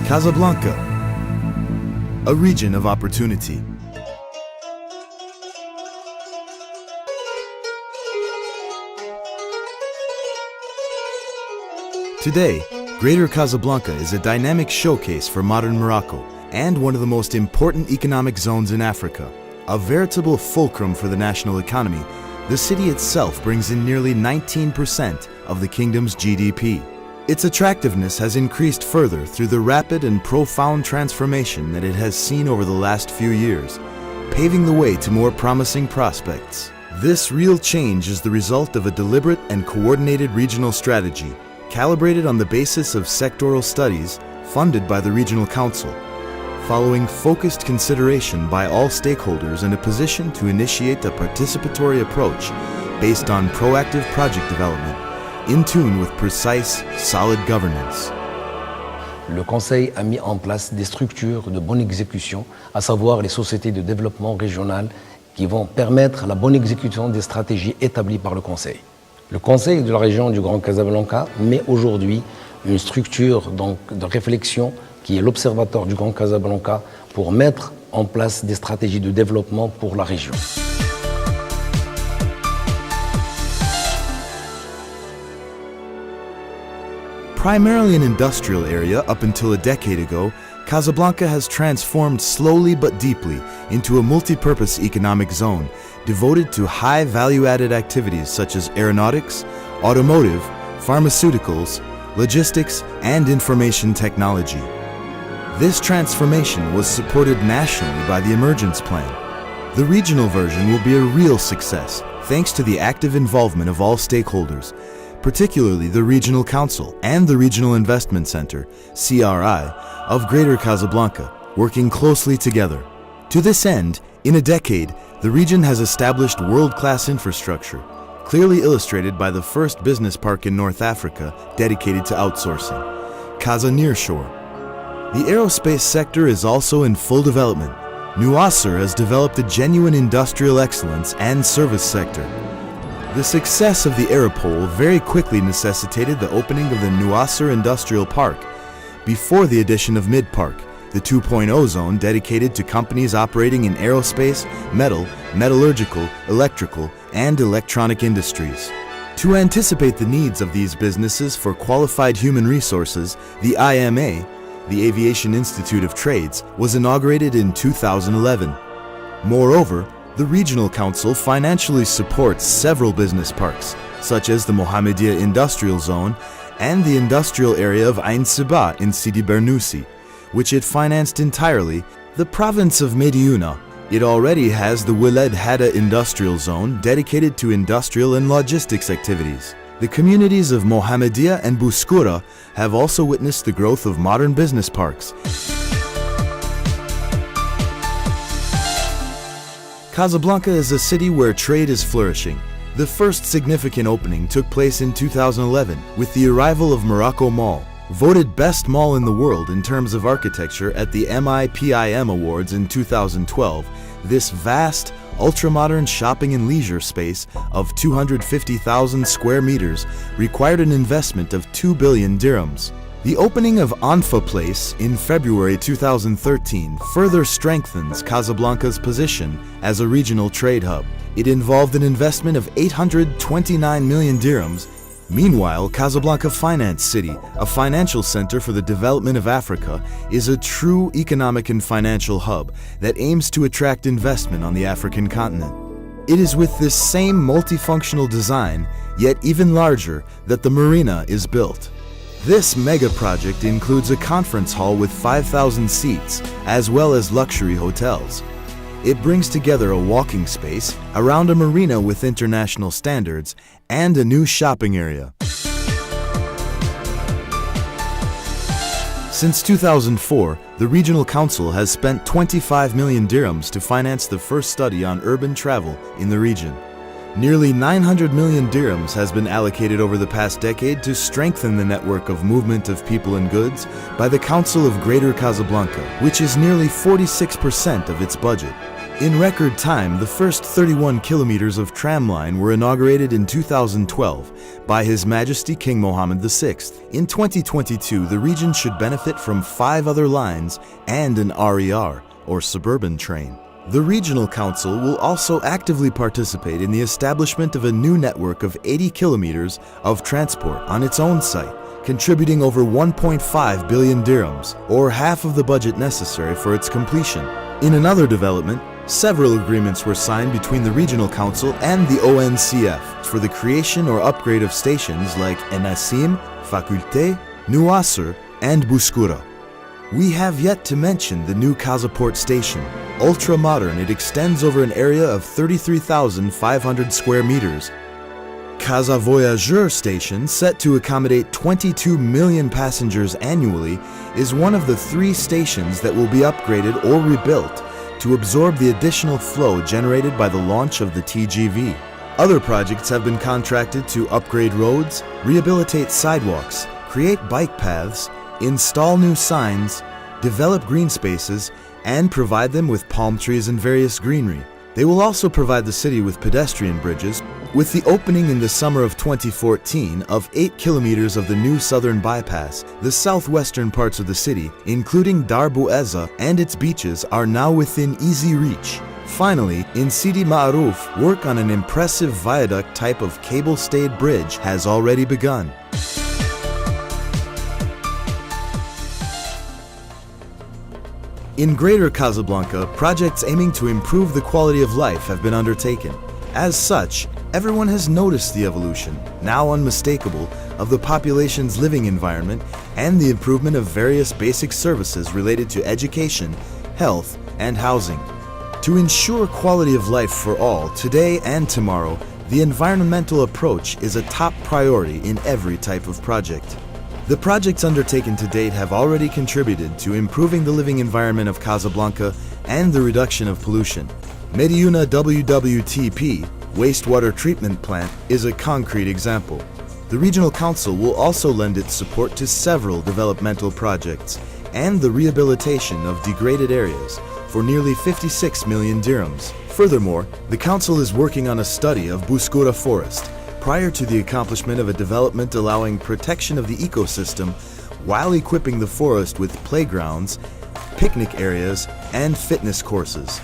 Casablanca, a region of opportunity. Today, Greater Casablanca is a dynamic showcase for modern Morocco and one of the most important economic zones in Africa. A veritable fulcrum for the national economy, the city itself brings in nearly 19% of the kingdom's GDP. Its attractiveness has increased further through the rapid and profound transformation that it has seen over the last few years, paving the way to more promising prospects. This real change is the result of a deliberate and coordinated regional strategy, calibrated on the basis of sectoral studies funded by the Regional Council, following focused consideration by all stakeholders in a position to initiate a participatory approach based on proactive project development, in tune with precise, solid governance. Le Conseil a mis en place des structures de bonne exécution, à savoir les sociétés de développement régional qui vont permettre la bonne exécution des stratégies établies par le Conseil. Le Conseil de la région du Grand Casablanca met aujourd'hui une structure de réflexion qui est l'Observatoire du Grand Casablanca pour mettre en place des stratégies de développement pour la région. Primarily an industrial area up until a decade ago, Casablanca has transformed slowly but deeply into a multi-purpose economic zone devoted to high value-added activities such as aeronautics, automotive, pharmaceuticals, logistics, and information technology. This transformation was supported nationally by the Emergence Plan. The regional version will be a real success thanks to the active involvement of all stakeholders, particularly the Regional Council and the Regional Investment Center, CRI, of Greater Casablanca, working closely together. To this end, in a decade, the region has established world-class infrastructure, clearly illustrated by the first business park in North Africa dedicated to outsourcing, Casa Nearshore. The aerospace sector is also in full development. Nouasser has developed a genuine industrial excellence and service sector. The success of the Aeropole very quickly necessitated the opening of the Nouasser Industrial Park, before the addition of Mid-Park, the 2.0 zone dedicated to companies operating in aerospace, metal, metallurgical, electrical, and electronic industries. To anticipate the needs of these businesses for qualified human resources, the IMA, the Aviation Institute of Trades, was inaugurated in 2011. Moreover, the Regional Council financially supports several business parks, such as the Mohammedia Industrial Zone and the industrial area of Ain Seba in Sidi Bernoussi, which it financed entirely. The province of Mediouna, it already has the Willed Hadda Industrial Zone dedicated to industrial and logistics activities. The communities of Mohammedia and Bouskoura have also witnessed the growth of modern business parks. Casablanca is a city where trade is flourishing. The first significant opening took place in 2011 with the arrival of Morocco Mall, voted best mall in the world in terms of architecture at the MIPIM Awards in 2012. This vast, ultra-modern shopping and leisure space of 250,000 square meters required an investment of 2 billion dirhams. The opening of Anfa Place in February 2013 further strengthens Casablanca's position as a regional trade hub. It involved an investment of 829 million dirhams. Meanwhile, Casablanca Finance City, a financial center for the development of Africa, is a true economic and financial hub that aims to attract investment on the African continent. It is with this same multifunctional design, yet even larger, that the marina is built. This mega project includes a conference hall with 5,000 seats, as well as luxury hotels. It brings together a walking space around a marina with international standards and a new shopping area. Since 2004, the Regional Council has spent 25 million dirhams to finance the first study on urban travel in the region. Nearly 900 million dirhams has been allocated over the past decade to strengthen the network of movement of people and goods by the Council of Greater Casablanca, which is nearly 46% of its budget. In record time, the first 31 kilometers of tram line were inaugurated in 2012 by His Majesty King Mohammed VI. In 2022, the region should benefit from 5 other lines and an RER, or suburban train. The Regional Council will also actively participate in the establishment of a new network of 80 kilometers of transport on its own site, contributing over 1.5 billion dirhams, or half of the budget necessary for its completion. In another development, several agreements were signed between the Regional Council and the ONCF for the creation or upgrade of stations like Enasim, Faculté, Nouasser, and Bouskoura. We have yet to mention the new Casaport station. Ultra-modern, it extends over an area of 33,500 square meters. Casa Voyageur station, set to accommodate 22 million passengers annually, is one of the 3 stations that will be upgraded or rebuilt to absorb the additional flow generated by the launch of the TGV. Other projects have been contracted to upgrade roads, rehabilitate sidewalks, create bike paths, install new signs, develop green spaces, and provide them with palm trees and various greenery. They will also provide the city with pedestrian bridges, with the opening in the summer of 2014 of 8 kilometers of the new southern bypass. The southwestern parts of the city, including Dar Bouezza and its beaches, are now within easy reach. Finally, in Sidi Ma'aruf, work on an impressive viaduct type of cable-stayed bridge has already begun. In Greater Casablanca, projects aiming to improve the quality of life have been undertaken. As such, everyone has noticed the evolution, now unmistakable, of the population's living environment and the improvement of various basic services related to education, health, and housing. To ensure quality of life for all, today and tomorrow, the environmental approach is a top priority in every type of project. The projects undertaken to date have already contributed to improving the living environment of Casablanca and the reduction of pollution. Mediuna WWTP, wastewater treatment plant, is a concrete example. The Regional Council will also lend its support to several developmental projects and the rehabilitation of degraded areas for nearly 56 million dirhams. Furthermore, the Council is working on a study of Bouskoura forest, prior to the accomplishment of a development allowing protection of the ecosystem while equipping the forest with playgrounds, picnic areas, and fitness courses.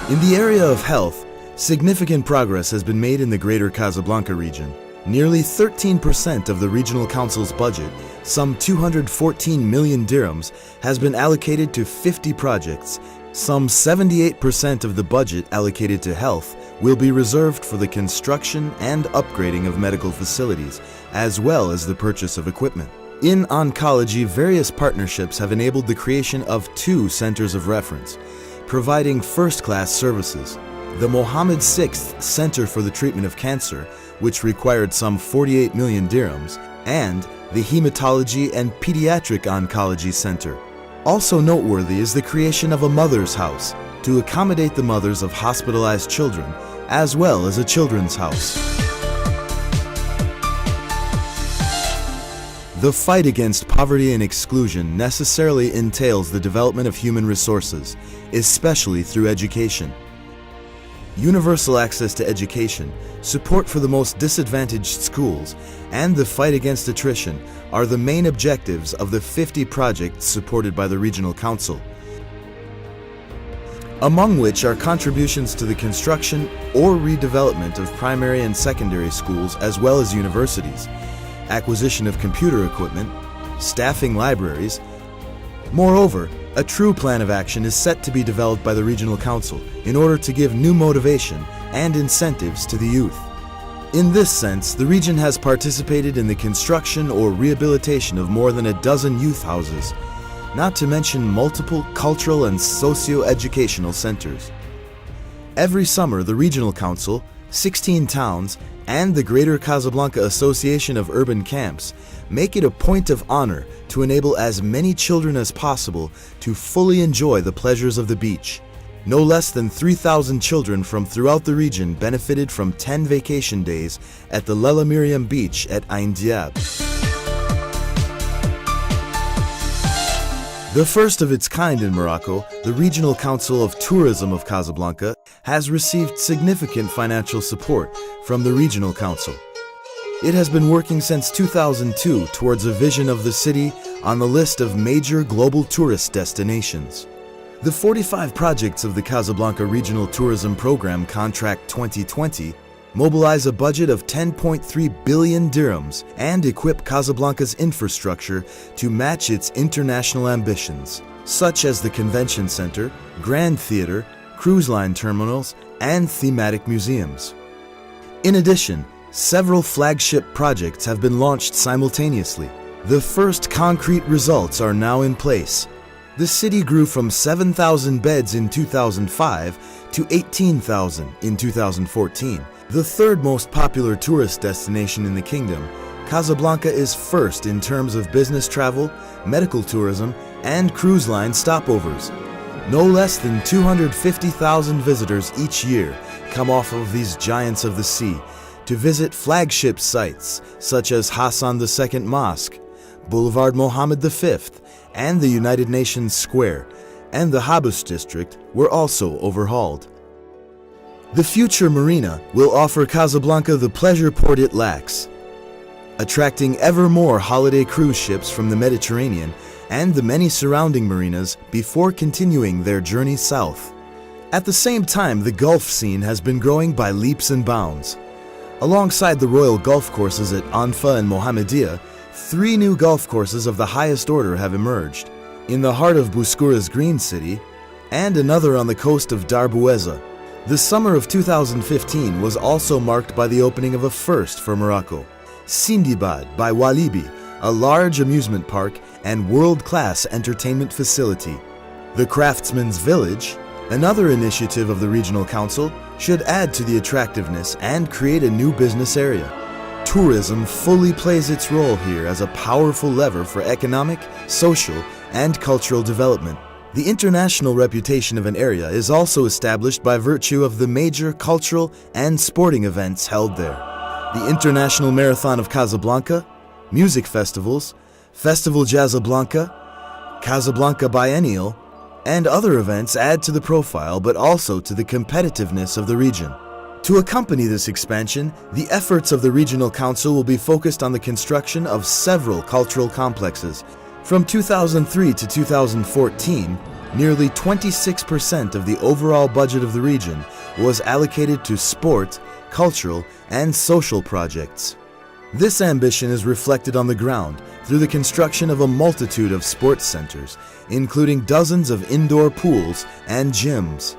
In the area of health, significant progress has been made in the Greater Casablanca region. Nearly 13% of the Regional Council's budget, some 214 million dirhams, has been allocated to 50 projects. Some 78% of the budget allocated to health will be reserved for the construction and upgrading of medical facilities, as well as the purchase of equipment. In oncology, various partnerships have enabled the creation of 2 centers of reference, providing first-class services. The Mohammed VI Center for the Treatment of Cancer, which required some 48 million dirhams, and the Hematology and Pediatric Oncology Center. Also noteworthy is the creation of a mother's house to accommodate the mothers of hospitalized children, as well as a children's house. The fight against poverty and exclusion necessarily entails the development of human resources, especially through education. Universal access to education, support for the most disadvantaged schools, and the fight against attrition are the main objectives of the 50 projects supported by the Regional Council, among which are contributions to the construction or redevelopment of primary and secondary schools as well as universities, acquisition of computer equipment, staffing libraries. Moreover, a true plan of action is set to be developed by the Regional Council in order to give new motivation and incentives to the youth. In this sense, the region has participated in the construction or rehabilitation of more than a dozen youth houses, not to mention multiple cultural and socio-educational centers. Every summer, the Regional Council, 16 towns, and the Greater Casablanca Association of Urban Camps make it a point of honor to enable as many children as possible to fully enjoy the pleasures of the beach. No less than 3,000 children from throughout the region benefited from 10 vacation days at the Lela Miriam Beach at Ain Diab. The first of its kind in Morocco, the Regional Council of Tourism of Casablanca has received significant financial support from the Regional Council. It has been working since 2002 towards a vision of the city on the list of major global tourist destinations. The 45 projects of the Casablanca Regional Tourism Program Contract 2020 mobilize a budget of 10.3 billion dirhams and equip Casablanca's infrastructure to match its international ambitions, such as the Convention Center, Grand Theater, cruise line terminals, and thematic museums. In addition, several flagship projects have been launched simultaneously. The first concrete results are now in place. The city grew from 7,000 beds in 2005 to 18,000 in 2014. The third most popular tourist destination in the kingdom, Casablanca is first in terms of business travel, medical tourism, and cruise line stopovers. No less than 250,000 visitors each year come off of these giants of the sea to visit flagship sites such as Hassan II Mosque, Boulevard Mohammed V, and the United Nations Square, and the Habus district were also overhauled. The future marina will offer Casablanca the pleasure port it lacks, attracting ever more holiday cruise ships from the Mediterranean and the many surrounding marinas before continuing their journey south. At the same time, the Gulf scene has been growing by leaps and bounds. Alongside the Royal Golf courses at Anfa and Mohammedia, 3 new golf courses of the highest order have emerged, in the heart of Bouskoura's Green City, and another on the coast of Darboueza. The summer of 2015 was also marked by the opening of a first for Morocco, Sindibad by Walibi, a large amusement park and world-class entertainment facility. The Craftsman's Village, another initiative of the Regional Council, should add to the attractiveness and create a new business area. Tourism fully plays its role here as a powerful lever for economic, social, and cultural development. The international reputation of an area is also established by virtue of the major cultural and sporting events held there. The International Marathon of Casablanca, music festivals, Festival Jazzablanca, Casablanca Biennial, and other events add to the profile but also to the competitiveness of the region. To accompany this expansion, the efforts of the Regional Council will be focused on the construction of several cultural complexes. From 2003 to 2014, nearly 26% of the overall budget of the region was allocated to sport, cultural, and social projects. This ambition is reflected on the ground through the construction of a multitude of sports centers, including dozens of indoor pools and gyms.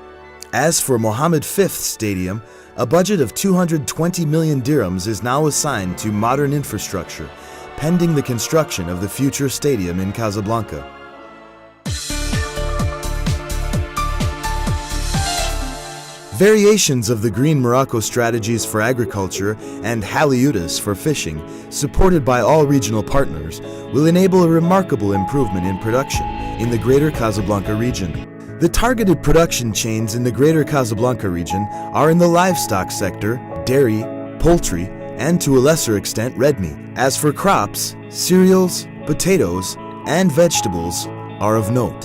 As for Mohammed V Stadium, a budget of 220 million dirhams is now assigned to modern infrastructure, pending the construction of the future stadium in Casablanca. Variations of the Green Morocco strategies for agriculture and Haliutas for fishing, supported by all regional partners, will enable a remarkable improvement in production in the Greater Casablanca region. The targeted production chains in the Greater Casablanca region are in the livestock sector, dairy, poultry, and to a lesser extent red meat. As for crops, cereals, potatoes, and vegetables are of note.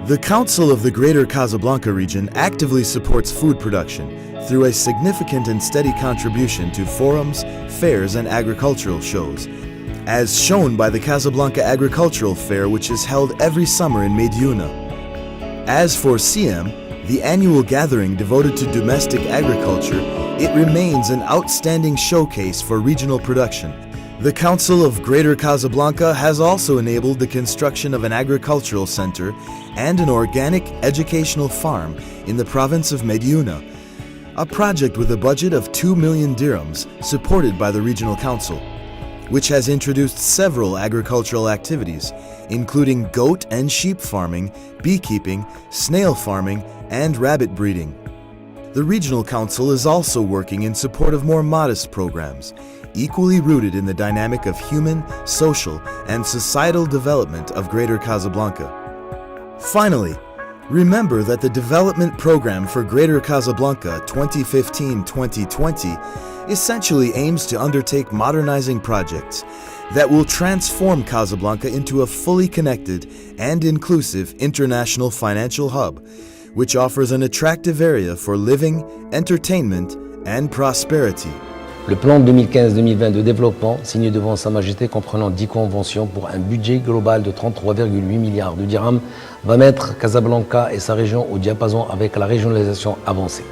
The Council of the Greater Casablanca region actively supports food production through a significant and steady contribution to forums, fairs, and agricultural shows, as shown by the Casablanca Agricultural Fair, which is held every summer in Mediouna. As for CM, the annual gathering devoted to domestic agriculture, it remains an outstanding showcase for regional production. The Council of Greater Casablanca has also enabled the construction of an agricultural center and an organic educational farm in the province of Mediouna, a project with a budget of 2 million dirhams supported by the Regional Council, which has introduced several agricultural activities, including goat and sheep farming, beekeeping, snail farming, and rabbit breeding. The Regional Council is also working in support of more modest programs, equally rooted in the dynamic of human, social, and societal development of Greater Casablanca. Finally, Remember that the development program for Greater Casablanca 2015-2020 essentially aims to undertake modernizing projects that will transform Casablanca into a fully connected and inclusive international financial hub, which offers an attractive area for living, entertainment, and prosperity. Le plan 2015-2020 de développement, signé devant Sa Majesté comprenant 10 conventions pour un budget global de 33,8 milliards de dirhams, va mettre Casablanca et sa région au diapason avec la régionalisation avancée.